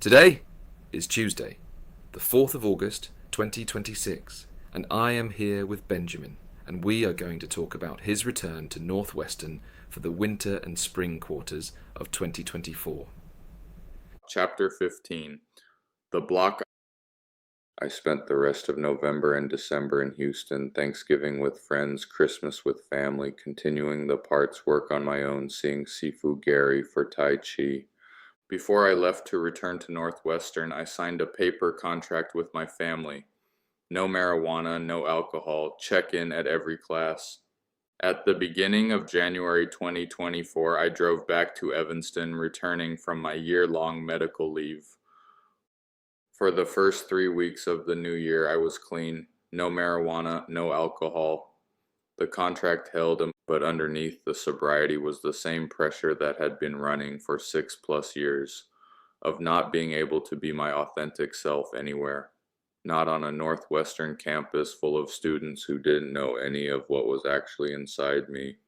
Today is Tuesday, the 4th of August 2026, and I am here with Benjamin, and we are going to talk about his return to Northwestern for the winter and spring quarters of 2024. Chapter 15. The Block. I spent the rest of November and December in Houston, Thanksgiving with friends, Christmas with family, continuing the parts work on my own, seeing Sifu Gary for Tai Chi. Before I left to return to Northwestern, I signed a paper contract with my family. No marijuana, no alcohol, check-in at every class. At the beginning of January 2024, I drove back to Evanston, returning from my year-long medical leave. For the first 3 weeks of the new year, I was clean. No marijuana, no alcohol. The contract held, but underneath the sobriety was the same pressure that had been running for 6+ years, of not being able to be my authentic self anywhere. Not on a Northwestern campus full of students who didn't know any of what was actually inside me.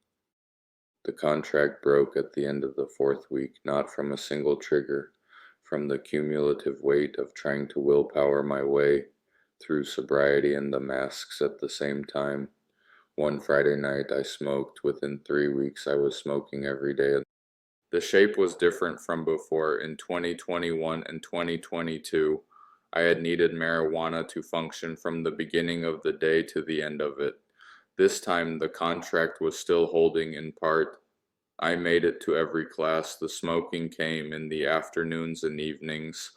The contract broke at the end of the 4th week, not from a single trigger, from the cumulative weight of trying to willpower my way through sobriety and the masks at the same time. One Friday night I smoked. Within 3 weeks I was smoking every day. The shape was different from before. In 2021 and 2022, I had needed marijuana to function from the beginning of the day to the end of it. This time the contract was still holding in part. I made it to every class. The smoking came in the afternoons and evenings,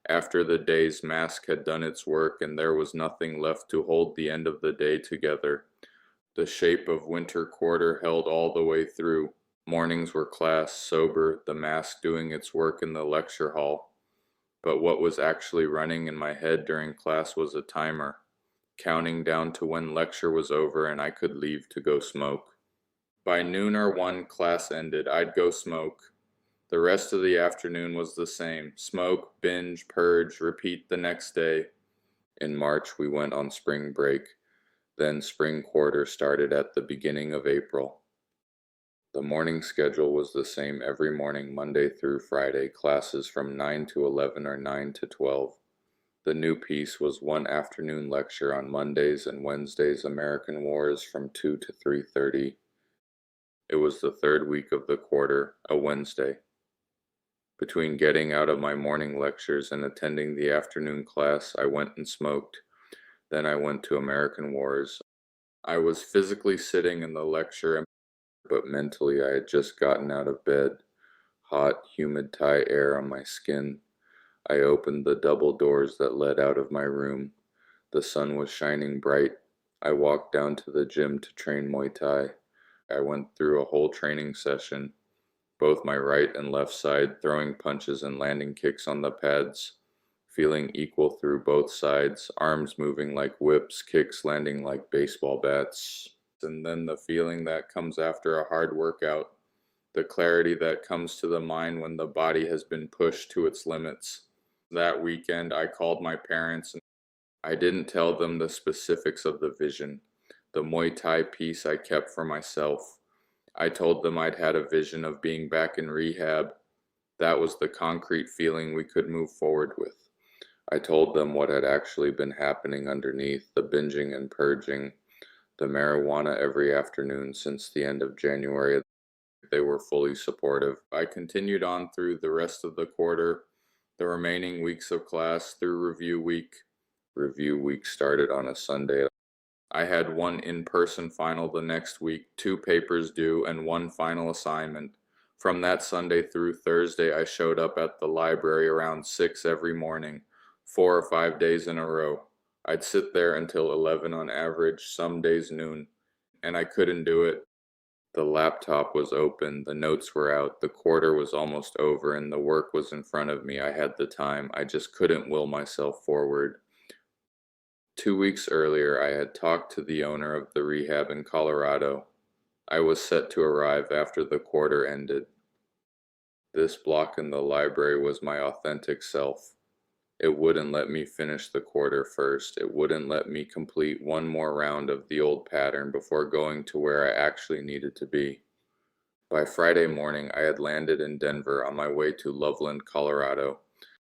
after the day's mask had done its work and there was nothing left to hold the end of the day together. The shape of winter quarter held all the way through. Mornings were class, sober, the mask doing its work in the lecture hall. But what was actually running in my head during class was a timer, counting down to when lecture was over and I could leave to go smoke. By noon or 1, class ended. I'd go smoke. The rest of the afternoon was the same. Smoke, binge, purge, repeat the next day. In March, we went on spring break. Then spring quarter started at the beginning of April. The morning schedule was the same every morning, Monday through Friday, classes from 9 to 11 or 9 to 12. The new piece was one afternoon lecture on Mondays and Wednesdays, American Wars from 2 to 3:30. It was the 3rd week of the quarter, a Wednesday. Between getting out of my morning lectures and attending the afternoon class, I went and smoked. Then I went to American Wars. I was physically sitting in the lecture, but mentally I had just gotten out of bed. Hot, humid Thai air on my skin. I opened the double doors that led out of my room. The sun was shining bright. I walked down to the gym to train Muay Thai. I went through a whole training session, both my right and left side, throwing punches and landing kicks on the pads, feeling equal through both sides, arms moving like whips, kicks landing like baseball bats. And then the feeling that comes after a hard workout, the clarity that comes to the mind when the body has been pushed to its limits. That weekend, I called my parents, and I didn't tell them the specifics of the vision. The Muay Thai piece I kept for myself. I told them I'd had a vision of being back in rehab. That was the concrete feeling we could move forward with. I told them what had actually been happening underneath, the binging and purging, the marijuana every afternoon since the end of January. They were fully supportive. I continued on through the rest of the quarter, the remaining weeks of class, through review week. Review week started on a Sunday. I had one in-person final the next week, 2 papers due, and 1 final assignment. From that Sunday through Thursday, I showed up at the library around 6 every morning, 4 or 5 days in a row. I'd sit there until 11 on average, some days noon, and I couldn't do it. The laptop was open, the notes were out, the quarter was almost over, and the work was in front of me. I had the time. I just couldn't will myself forward. 2 weeks earlier, I had talked to the owner of the rehab in Colorado. I was set to arrive after the quarter ended. This block in the library was my authentic self. It wouldn't let me finish the quarter first. It wouldn't let me complete one more round of the old pattern before going to where I actually needed to be. By Friday morning, I had landed in Denver on my way to Loveland, Colorado.